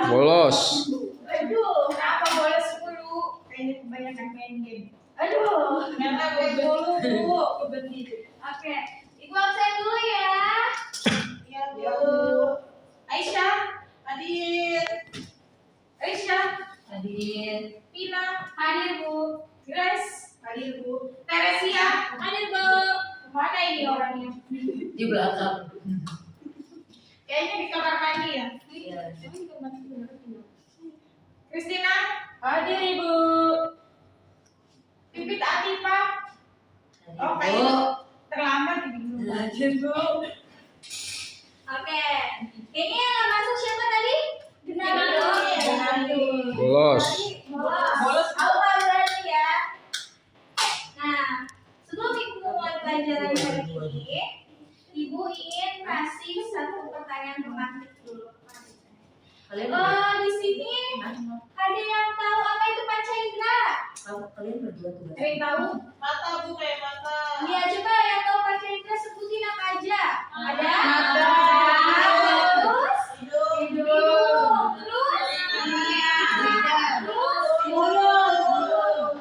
Bolos. Aduh, kenapa bolos mulu? Kayaknya kebanyakan main game. Aduh, kenapa bolos mulu? Oke, Ibu absen dulu ya. Iya, Bu. Aisyah, hadir. Aisyah, hadir. Pina, Hadir Bu. Grace, hadir Bu. Teresia, Hadir Bu. mana ini orangnya? Di belakang. Kayaknya di kamar mandi ya. Iya. Kristina, Hadir Ibu. Pipit Atifah. Oh, kayaknya terlambat ini. Hadir, Bu. Oke, kayaknya yang nggak masuk siapa tadi? Genado. Bolos. Bolos. Aku berarti ya. Nah, sebelum Ibu mulai pelajaran hari ini, Ibu ingin kasih satu pertanyaan tematik dulu. Di sini ada yang tahu apa itu panca indera? Kalian berdua tuh. Ada yang tahu? Mata, Bu, kayak mata. Iya, coba yang tahu panca indera sebutin apa aja? Ada? Mata. Terus? Hidung. Terus? Lidah. Terus? Mulut.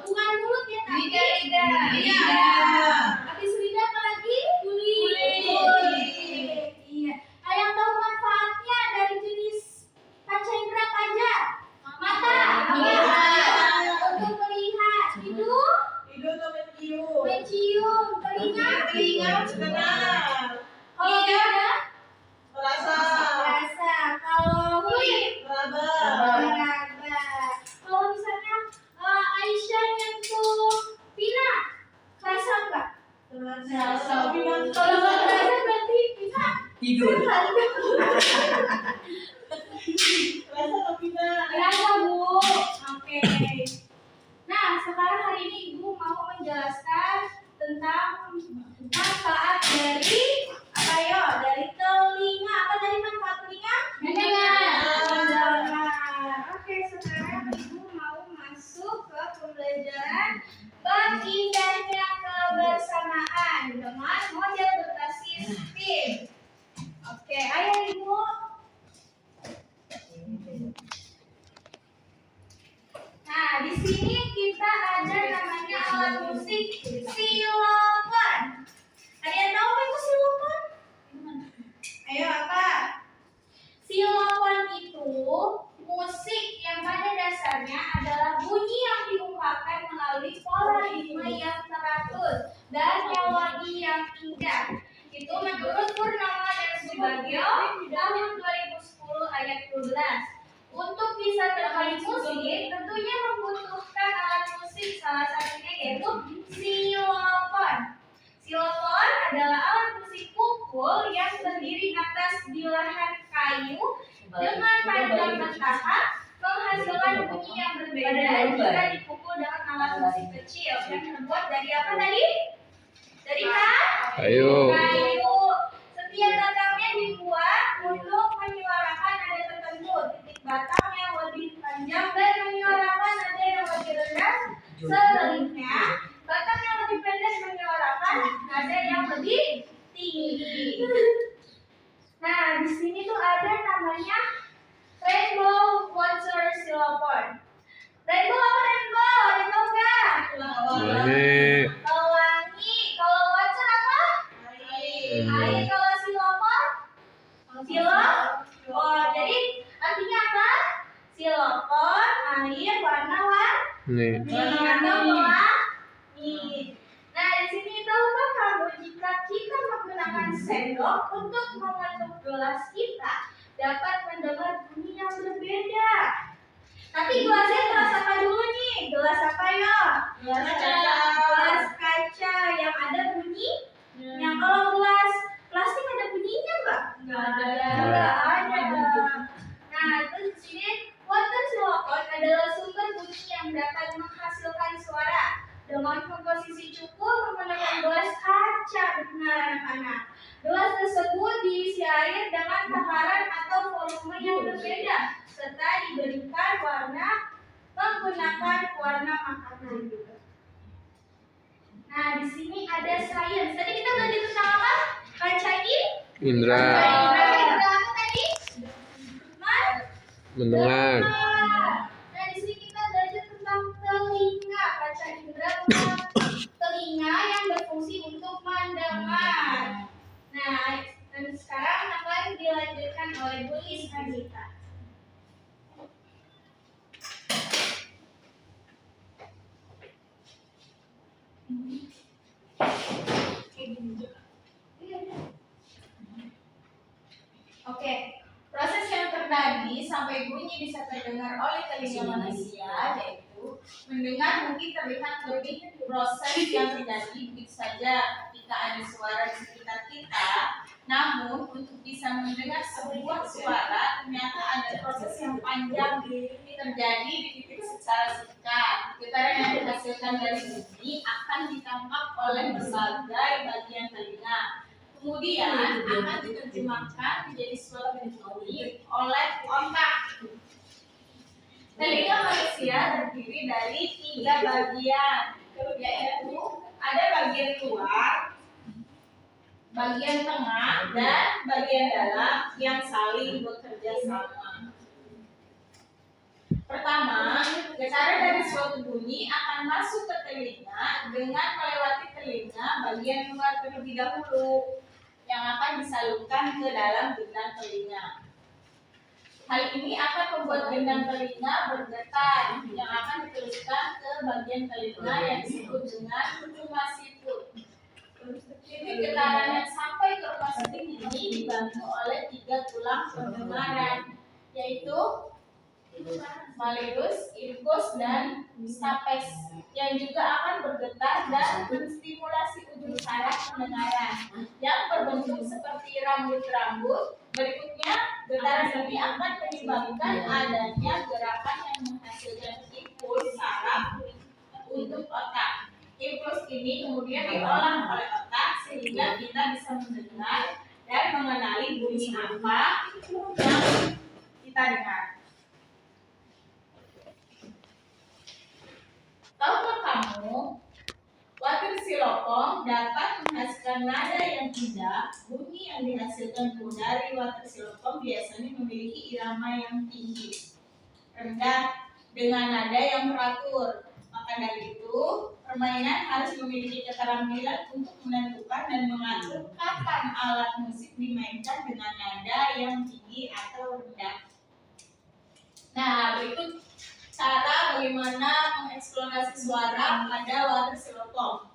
Bukan mulut ya tadi? Lidah. Habis lidah apa lagi? Kulit. Iya. Nah, yang tahu manfaatnya dari jenis panca indera apa aja? Mata. Apa? Untuk melihat. Hidung? Hidung tuh mencium. Mencium. Telinga? Telinga mendengar. Kalau lidah? Merasa. Rasa. Kalau kulit? Meraba. Meraba. Kalau misalnya Aisyah nyentuh Pina, rasa enggak? Rasa. Kalau nggak rasa berarti Pina Tidur. Rasa lebih benar. rasa Bu. Oke. Nah, sekarang hari ini Ibu mau menjelaskan tentang manfaat dari apa yo? Dari telinga. Apa tadi manfaat telinga? Mendengar. Oke, sekarang Ibu mau masuk ke pembelajaran bab indahnya kebersamaan dengan model berbasis tim. Oke, ayo Ibu. Nah, di sini kita ada namanya alat musik xylophone. Ada yang tahu apa itu xylophone? Ayo, apa? Xylophone itu musik yang pada dasarnya adalah bunyi yang diungkapkan melalui pola ritme yang teratur dan melodi yang indah. Itu menurut Purnama dan Subagio tahun 2010 ayat 12. Untuk bisa bermain musik, tentunya membutuhkan alat musik, salah satunya yaitu xylophone. Xylophone adalah alat musik pukul yang berdiri atas bilahan kayu dengan panjang bertahap, menghasilkan bunyi yang berbeda jika dipukul dengan alat musik kecil yang terbuat dari apa tadi? Dari Kayu. kayu. Setiap batangnya dibuat untuk menyuarakan nada tertentu. Titik batang yang lebih panjang dan menyuarakan nada yang lebih rendah. Sebaliknya, batang yang lebih pendek menyuarakan nada yang lebih tinggi. Nah, di sini tuh ada namanya rainbow water xylophone. Rainbow apa rainbow? Ada tahu nggak? Ini Pelangi. Kalau water apa? Air. Kalau xylophone? Oh, jadi artinya apa? Xylophone, air, warna-warni. Nah, di sini tahukah kamu jika kita menggunakan sendok untuk mengetuk gelas kita dapat mendengar bunyi yang berbeda. Tapi gelasnya gelas apa dulu nih? Gelas apa ya? Gelas kaca yang ada bunyi. Yang kalau gelas plastik ada bunyinya nggak? Nggak ada. Nah, terus di sini water xylophone adalah sumber bunyi yang dapat menghasilkan suara dengan komposisi cukup menggunakan gelas kaca. Benar anak-anak. Gelas tersebut diisi air dengan takaran atau volume yang berbeda serta diberikan warna menggunakan warna makanan juga. Nah, di sini ada sains. Tadi kita belajar tentang apa? Panca Indra. indera apa tadi? Mendengar. Nah, di sini kita belajar tentang telinga. Baca indera tentang telinga yang berfungsi untuk mendengar. Nah, dan sekarang akan dilanjutkan oleh Bu Lisandita. Oke, proses yang terjadi sampai bunyi bisa terdengar oleh telinga manusia yaitu mendengar mungkin terlihat lebih proses yang terjadi begitu saja ketika ada suara di sekitar kita. Namun untuk bisa mendengar sebuah suara ternyata ada proses yang panjang terjadi di titik secara singkat. Getaran yang dihasilkan dari bunyi akan ditangkap oleh berbagai bagian telinga. Kemudian akan diterjemahkan menjadi suatu bunyi oleh otak. Telinga manusia terdiri dari 3 bagian, yaitu ada bagian luar, bagian tengah, dan bagian dalam yang saling bekerja sama. Pertama, getaran dari suatu bunyi akan masuk ke telinga dengan melewati telinga bagian luar terlebih dahulu, yang akan disalurkan ke dalam gendang telinga. Hal ini akan membuat gendang telinga bergetar, yang akan diteruskan ke bagian telinga yang disebut dengan rumah situ. Titik getaran yang sampai ke rumah situ ini dibantu oleh 3 tulang pendengaran, yaitu malleus, infus, dan stapes, yang juga akan bergetar dan menstimulasi ujung saraf pendengaran yang berbentuk seperti rambut-rambut. Berikutnya, getaran ini akan menyebabkan adanya gerakan yang menghasilkan impuls saraf untuk otak. Impuls ini kemudian diolah oleh otak sehingga kita bisa mendengar dan mengenali bunyi apa yang kita dengar. Tahukah kamu, water xylophone dapat menghasilkan nada yang indah? Bunyi yang dihasilkan dari water xylophone biasanya memiliki irama yang tinggi, rendah, dengan nada yang teratur. Maka dari itu, permainan harus memiliki keterampilan untuk menentukan dan mengatur kapan alat musik dimainkan dengan nada yang tinggi atau rendah. Nah, berikut cara bagaimana mengeksplorasi suara pada water xylophone.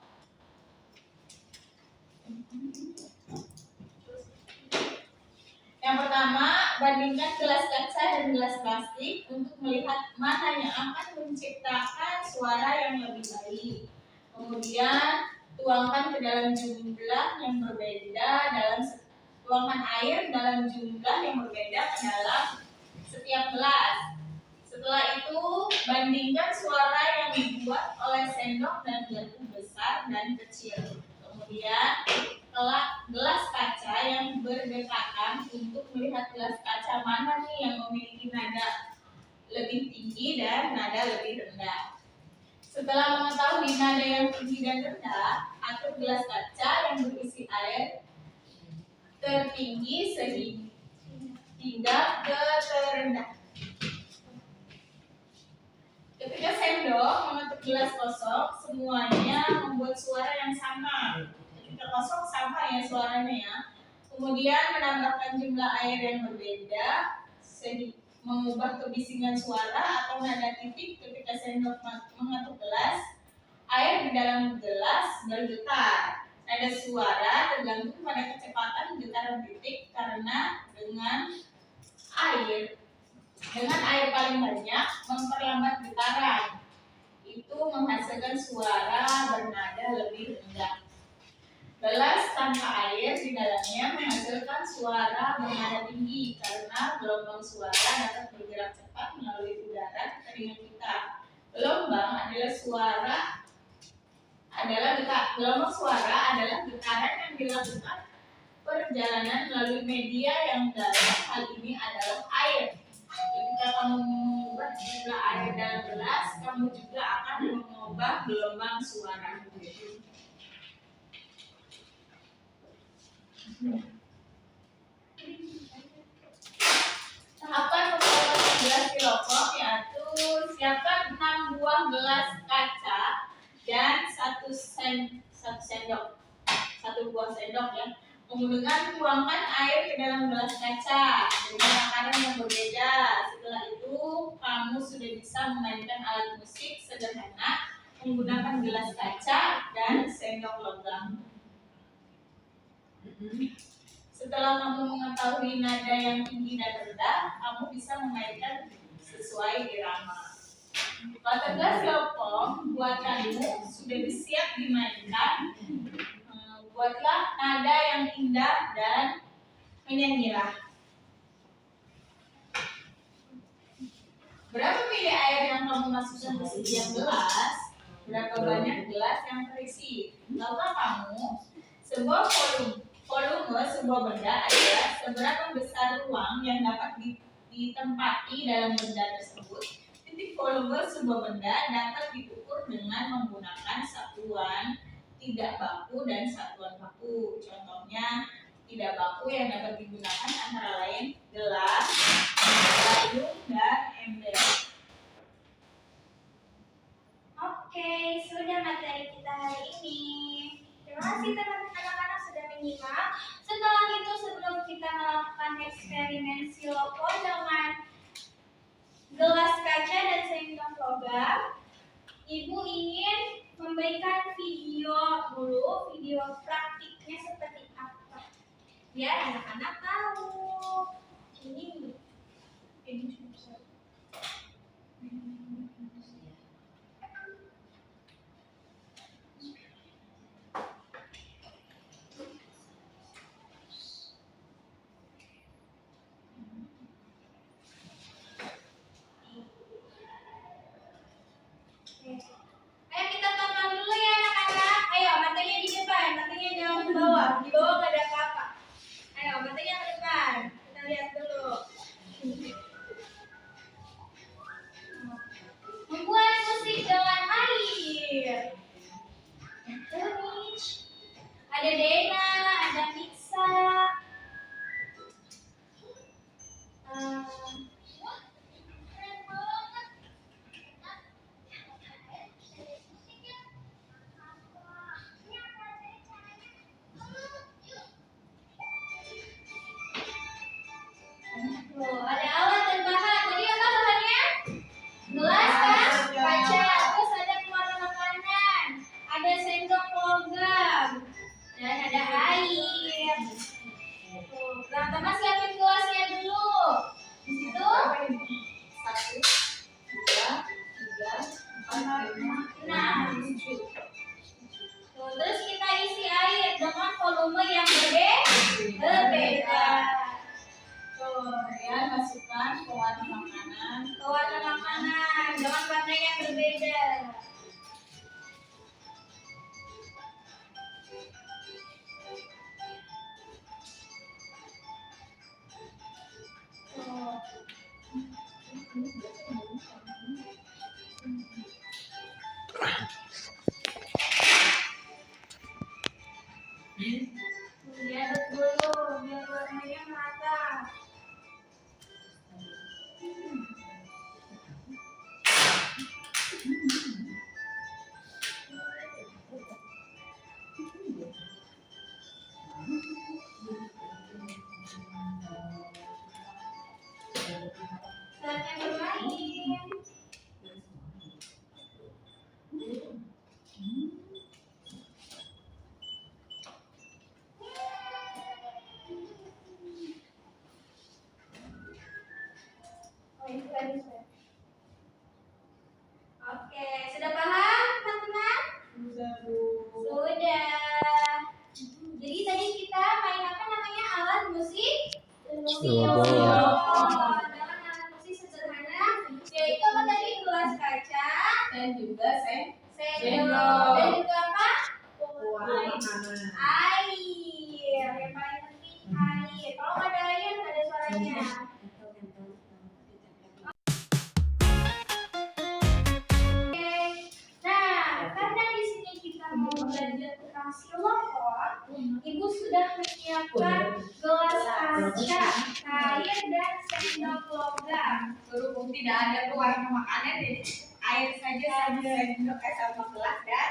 Yang pertama, bandingkan gelas kaca dan gelas plastik untuk melihat mana yang akan menciptakan suara yang lebih baik. Kemudian, tuangkan ke dalam jumlah yang berbeda tuangkan air dalam jumlah yang berbeda ke dalam setiap gelas. Setelah itu, bandingkan suara yang dibuat oleh sendok dan garpu besar dan kecil. Kemudian, gelas kaca yang berdekatan untuk melihat gelas kaca mana nih yang memiliki nada lebih tinggi dan nada lebih rendah. Setelah mengetahui nada yang tinggi dan rendah, atur gelas kaca yang berisi air tertinggi sehingga ke terendah. Ketika sendok mengetuk gelas kosong, semuanya membuat suara yang sama. Ketika kosong sama ya suaranya ya. Kemudian menambahkan jumlah air yang berbeda, mengubah kebisingan suara atau nada titik ketika sendok mengetuk gelas. Air di dalam gelas bergetar. Nada suara tergantung pada kecepatan getaran titik karena dengan air paling banyak memperlambat getaran. Itu menghasilkan suara bernada lebih rendah. Gelas tanpa air di dalamnya menghasilkan suara bernada tinggi karena gelombang suara dapat bergerak cepat melalui udara ke telinga kita. Gelombang suara adalah getaran yang dilakukan perjalanan melalui media yang dalam hal ini adalah air. Ketika kamu mengubah jumlah air dalam gelas, kamu juga akan mengubah gelombang suara. Tahapan membuat gelas satu sendok, satu buah sendok ya. Kemudian tuangkan air ke dalam gelas kaca dengan takaran yang berbeda. Setelah itu kamu sudah bisa memainkan alat musik sederhana menggunakan gelas kaca dan sendok logam. Setelah kamu mengetahui nada yang tinggi dan rendah, kamu bisa memainkan sesuai irama. Pada kelompok buatanmu sudah siap dimainkan. Buatlah nada yang indah dan menyanyilah. Berapa mili air yang kamu masukkan ke setiap gelas? Berapa banyak gelas yang terisi? Tahukah kamu, sebuah volume sebuah benda adalah seberapa besar ruang yang dapat ditempati dalam benda tersebut. Titik volume sebuah benda dapat diukur dengan menggunakan satuan tidak baku dan satuan baku. Contohnya, tidak baku yang dapat digunakan antara lain gelas, gayung, dan ember. Oke, sudah materi kita hari ini. Terima kasih teman-teman anak-anak sudah menyimak. Setelah itu, sebelum kita melakukan eksperimen silopo dengan gelas kaca dan sendok logam, Ibu ingin memberikan video dulu, video praktiknya seperti apa, biar anak-anak tahu. Ini susah. Ayo kita tonton dulu ya anak-anak. Ayo matanya di depan, matanya jangan di bawah. Di bawah nggak ada apa-apa. Ayo matanya ke depan. Kita lihat dulu. Membuat musik dengan air. Terus ada Dena, ada Miksa. Ada alat dan bahan. Tadi apa bahannya? Gelas kan? Kaca. Terus ada pewarna makanan. Ada sendok logam. Dan ada air. Teman-teman siapin gelasnya dulu. Di situ. 1, 2, 3, 4, 5, 6, 7. Terus kita isi air dengan volume yang berbeda. Kemudian masukkan pewarna makanan. Pewarna makanan dengan warna yang berbeda. Diaduk dulu biar warnanya merata. Saatnya bermain. Oke, sudah paham teman-teman? Sudah. Jadi tadi kita main apa namanya, alat musik? Silopo. Dengan alat musik sederhana, yaitu apa tadi, gelas kaca Dan juga sendok dan juga apa? Pewarna makanan. Air. Yang paling penting air. Kalau nggak ada air nggak ada suaranya. Nah, karena di sini kita mau belajar tentang silopon, Ibu sudah menyiapkan gelas kaca, air, dan sendok logam. berhubung tidak ada pewarna makanan, jadi air saja sama sendok sama gelas dan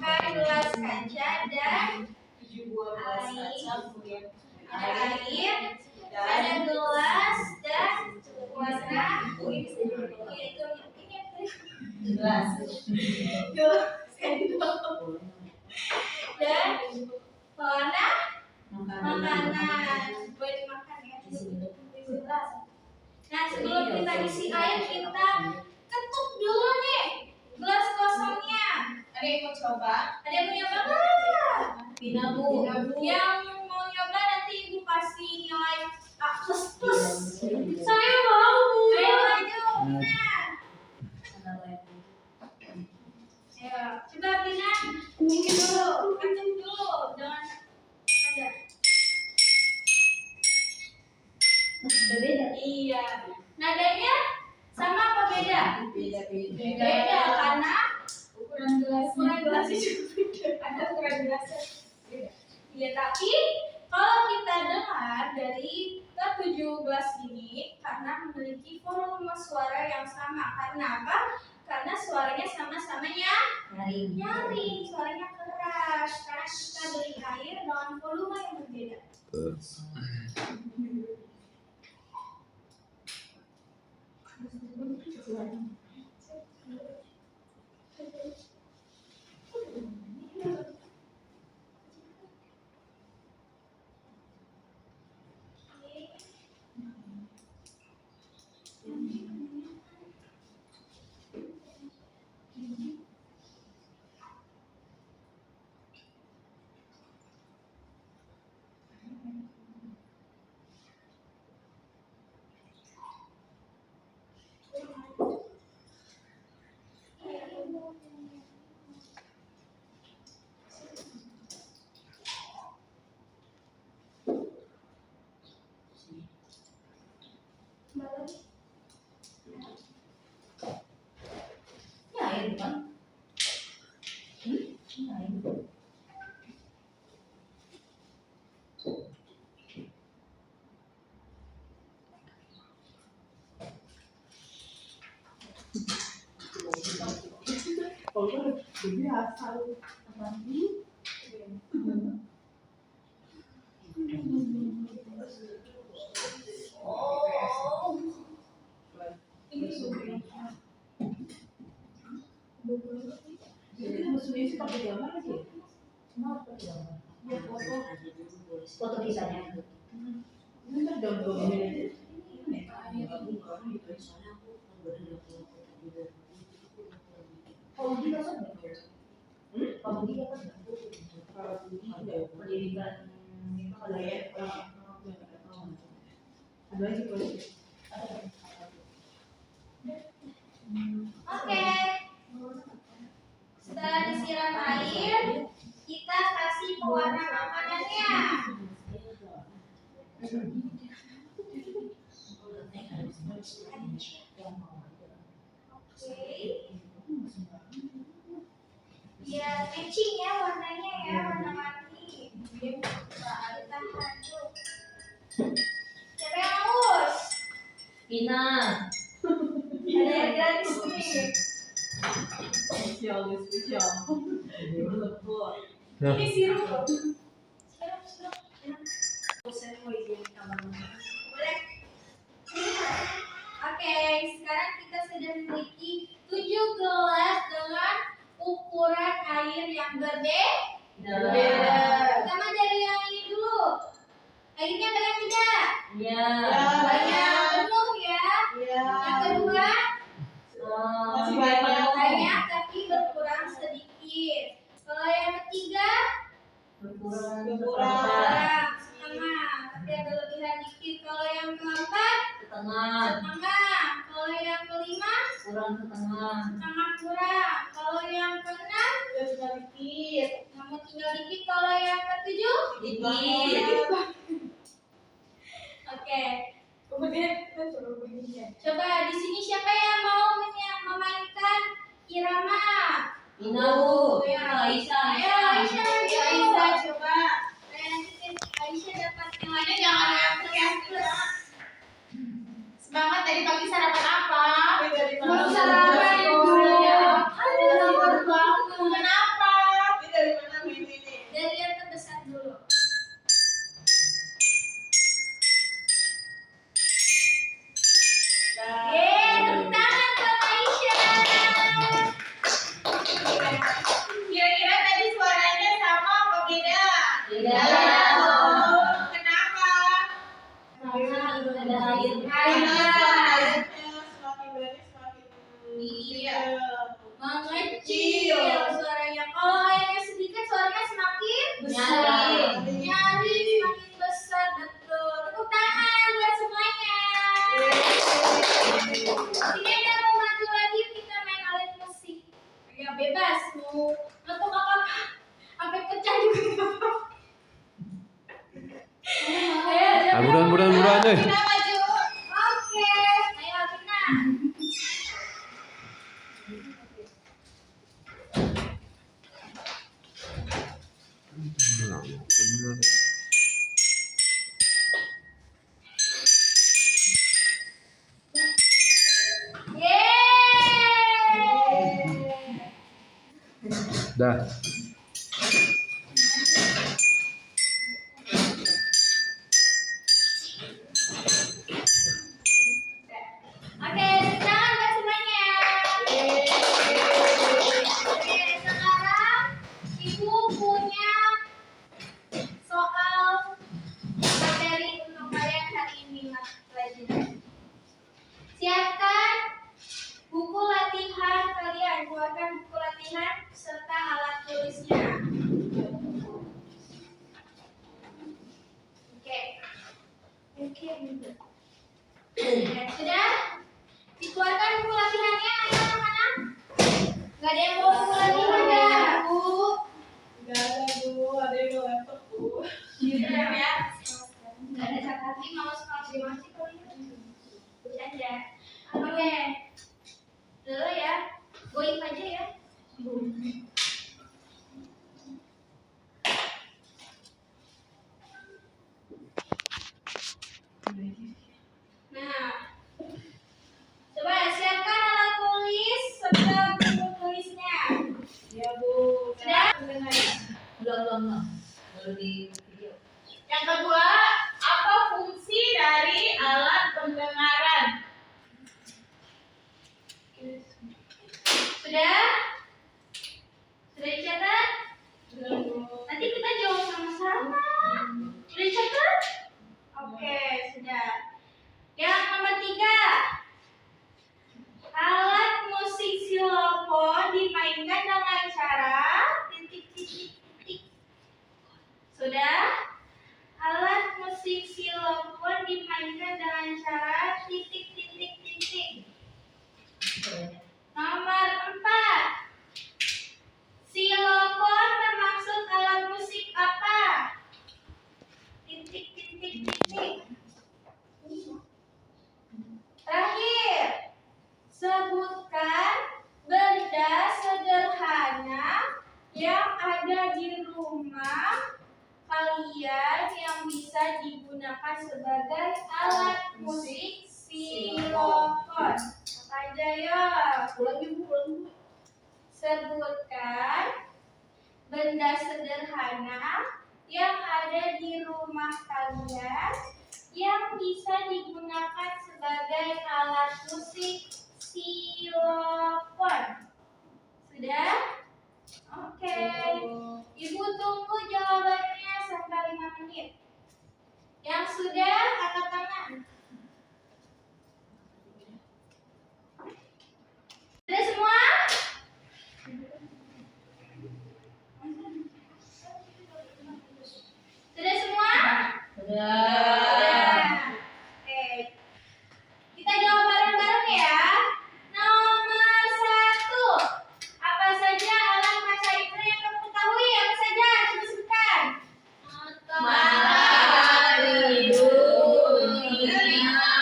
gelas kaca dan 7 buah gelas kaca, kemudian ada air, ada gelas dan warna itu gelas dan warna makanan. makanan buat dimakan ya. Nah, sebelum kita isi air, kita ketuk dulu nih gelas kosongnya. Ada yang mau coba? Ada yang mau nyoba? Pina Bu. Yang mau nyoba nanti ibu kasih nilai A plus. Saya mau. Ayo maju. Nah, ayo coba Bina, ini dulu, ketuk dulu, jangan ada. Berbeda. Iya. Nadanya sama apa beda? Beda karena ukuran gelasnya juga beda. Ada ukuran gelasnya beda. Iya, tapi kalau kita dengar dari ketujuh gelas ini karena memiliki volume suara yang sama. Karena apa? Karena suaranya sama-sama nyaring, suaranya keras. Karena kita beli air dengan volume yang berbeda. Ya, air bukan? Ya, air. Kalau biasa jadi musuhnya sih pakai gambar aja. Kenapa tidak? Ya foto. Foto kisahnya. Ini kan downloadnya aja. Kalau dia kan kalau dia kan Kalau ini pendidikan itu ada ya. Ada aja kalau Oke. Setelah disiram air, kita kasih pewarna makanannya. Oke. Biar matching ya warnanya ya, warna-warni. Kita aduk. Siapa yang haus? Pina. Ada yang gratis nih. spesial. Ini sirup. Sirup. Saya mau izin kamar mandi. Boleh. Oke, sekarang kita sudah memiliki 7 gelas dengan ukuran air yang berbeda. Pertama dari yang ini dulu. Airnya banyak tidak? Ya. Banyak penuh ya. Iya. Yang kedua, Masih banyak. banyak tapi berkurang sedikit. Kalau yang ketiga, Berkurang. kurang setengah, tapi ada lebihan dikit. Kalau yang keempat, Setengah. setengah. Kalau yang kelima, Kurang setengah. setengah kurang. Kalau yang keenam, Tinggal dikit. namun tinggal dikit. Kalau yang ketujuh, Dikit. oke. Kemudian kita coba begini. Coba di sini siapa yang mau memainkan irama? Pina Bu. Ya. Aisyah. Ayo Aisyah, ayo. Aisyah coba. Nanti Aisyah dapat yang Ini jangan yang plus. Semangat dari pagi sarapan apa? Dari Mau sarapan dulu. Aduh, baru bangun. Kenapa? Ayatnya semakin banyak semakin Iya. Kecil. Mengecil suaranya. Kalau ayatnya sedikit suaranya semakin Besar. Nyaring semakin besar, betul. Tepuk tangan buat semuanya. Ini ada mau maju lagi kita main alat musik. Ya bebas mau ngetuk apa sampai pecah juga nggak apa-apa. Ayo, Buruan deh. Kita maju. Oke. Ayo Alvina. Yeay. Dah. Oke, sekarang buat semuanya. Oke, sekarang Ibu punya soal materi untuk kalian hari ini pelajaran. Siapkan buku latihan kalian, keluarkan buku latihan serta alat tulisnya. Oke. Ya, sudah? Dikeluarkan buku latihannya, ayo anak-anak. Gak ada yang bawa buku latihan ya, Bu? Gak ada Bu, ada yang mau laptop Bu. Sudah ya. Gak ada catatan, mau masih kali ya. Bercanda. Oke. Dulu ya. Goib aja ya. Nah, coba siapkan alat tulis serta buku tulisnya. Ya Bu. Sudah? Belum. Belum di video. Yang kedua, apa fungsi dari alat pendengaran? Sudah? Sudah dicatat? Belum Bu. Nanti kita jawab sama-sama. Sudah dicatat? Oke, sudah. Yang nomor 3. Alat musik xilofon dimainkan dengan cara titik. Sudah? Alat musik xilofon dimainkan dengan cara titik. Nomor 4. Xilofon termasuk alat musik apa? Titik. Terakhir, sebutkan benda sederhana yang ada di rumah kalian yang bisa digunakan sebagai alat musik xilofon. Apa aja ya? Ulangi Bu. Sebutkan benda sederhana yang ada di rumah kalian yang bisa digunakan sebagai alat musik xilofon. Sudah? Oke. Ibu tunggu jawabannya sampai 5 menit. Yang sudah angkat tangan. Sudah semua? Sudah semua? Sudah. Oke. Kita jawab bareng-bareng ya. Nomor 1. Apa saja alat kaca indera yang kamu ketahui? Apa saja? Coba sebutkan. Mata, hidung, telinga,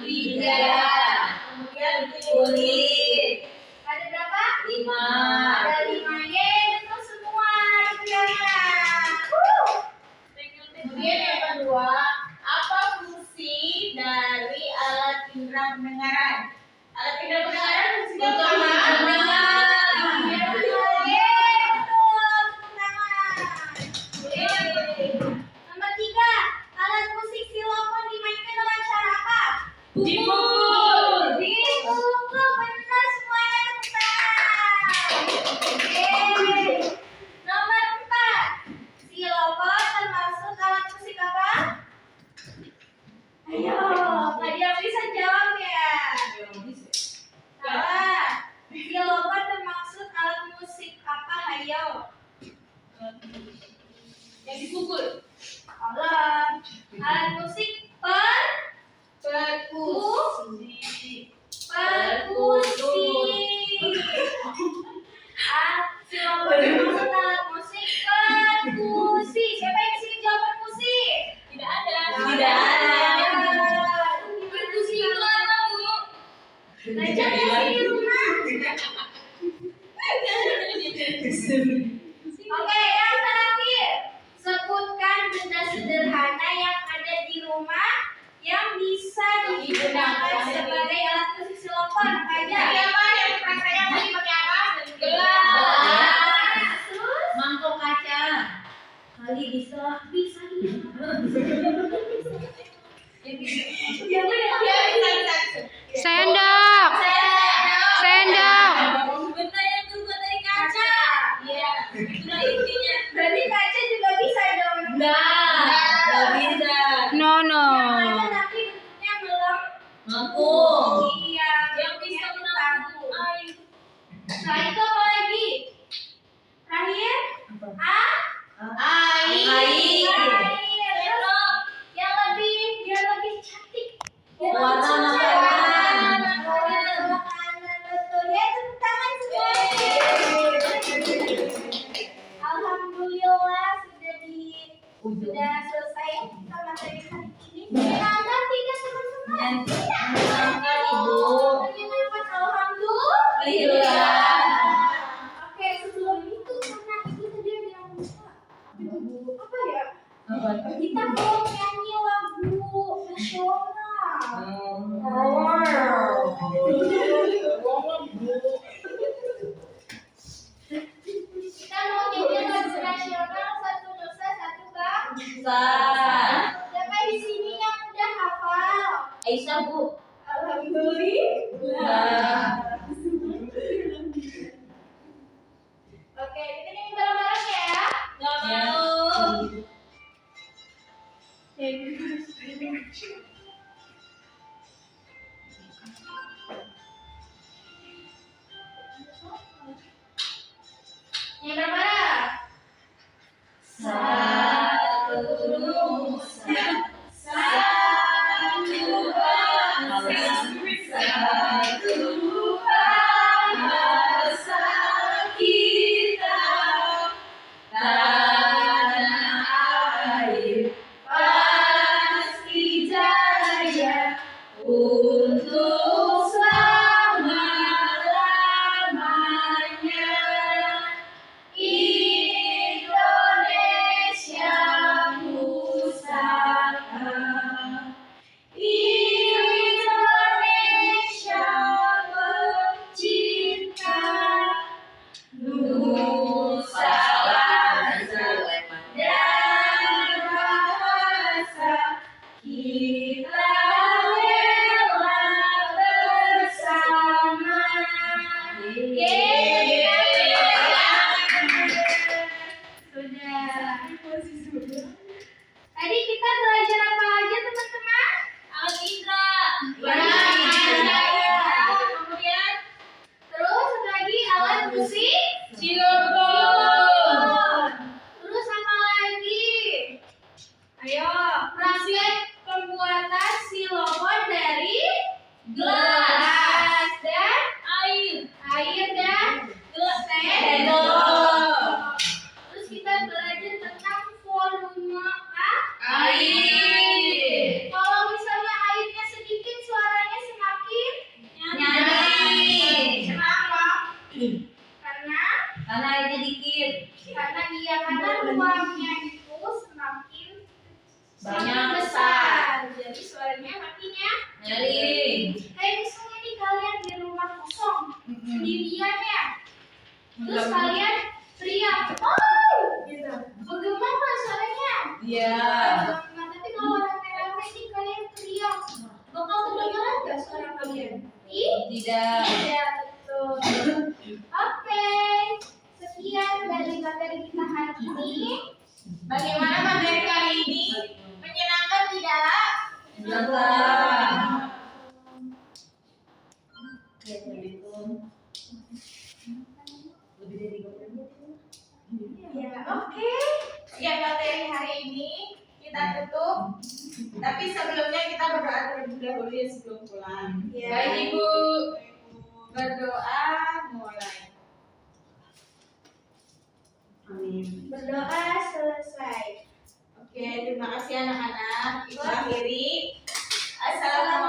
lidah, Kemudian kulit. Ada berapa? 5. Ada 5. Yeay, betul semua. Silakan. Kemudian yang kedua, apa fungsi dari alat indera pendengaran? Alat indera pendengaran fungsinya Untuk apa? mendengar. Yeay, betul. Tepuk tangan. Nomor 3. Alat musik xilofon dimainkan dengan cara apa? Dipukul. Dipukul. Benar semuanya. Tepuk tangan. Yeay. Nomor 4. Xilofon termasuk alat musik apa? Ayo, nggak dia bisa Belajar masih di rumah. Oke, yang terakhir. Sebutkan benda sederhana yang ada di rumah yang bisa digunakan sebagai alat musik xylophone. Apa aja? Apa yang prakteknya tadi pakai apa? Gelas. Terus? Mangkok kaca. Kali bisa. Bisa. Ya bisa. Sendok. Sendok. Benda yang terbuat dari kaca. Iya. Itulah intinya. Berarti kaca juga bisa dong. Nggak bisa. No, no. Kaca tapi bentuknya belum. Mangkuk. Iya. Yang bisa menampung air. Nah itu apa lagi? Terakhir? Air. Terus yang biar lebih cantik. Biar lebih Warna cantik. makanan. Makanan, betul. Ya, tepuk tangan semua. Alhamdulillah sudah selesai kita materi hari ini. Menyenangkan tidak teman-teman? Menyenangkan, Ibu. Menyenangkan, alhamdulillah. Oke, sebelum itu karena ibu tadi ada yang lupa. Apa ya? Kita mau nyanyi lagu nasional. Kita mau nyanyi lagu nasional satu nusa satu bangsa. Siapa di sini yang udah hafal? Aisyah, Bu. Alhamdulillah. Oke, kita nyanyi bareng-bareng ya. Nggak mau. Nyanyi bareng-bareng. Satu nusa, satu bangsa, satu bahasa kita, tanah air pasti jaya untuk selama-lamanya. Indonesia pusaka, Indonesia pencinta, nusa bangsa dan bahasa kita rela bersama. Sudah. Tadi kita belajar apa aja teman-teman? Alat indra. Kemudian terus satu lagi alat musik Xylophone. Terus apa lagi? Ayo, praktek pembuatan xylophone dari gelas dan air dan sendok. Terus kita belajar tentang volume Air. Kalau misalnya airnya sedikit, suaranya semakin Nyanyi. Kenapa? Karena Airnya dikit. karena ruangnya itu semakin Banyak besar. Jadi suaranya makin Nyaring. Kayak misalnya nih kalian di rumah kosong sendirian ya. Terus kalian teriak, "Oh!" gitu. Bagaimana suaranya? Iya. Nah, tapi kalau rame-rame nih kalian teriak, bakal kedengaran nggak suara kalian? Tidak. Iya, betul. Oke, sekian dari materi kita hari ini. Bagaimana materi kali ini? Menyenangkan tidak? Menyenangkan. Ya, oke. Ya, materi hari ini kita tutup. Tapi sebelumnya kita berdoa terlebih dahulu ya sebelum pulang. Ya. Baik Ibu, berdoa mulai. Amin. Berdoa selesai. Oke, terima kasih anak-anak. Ibu akhiri. Assalamualaikum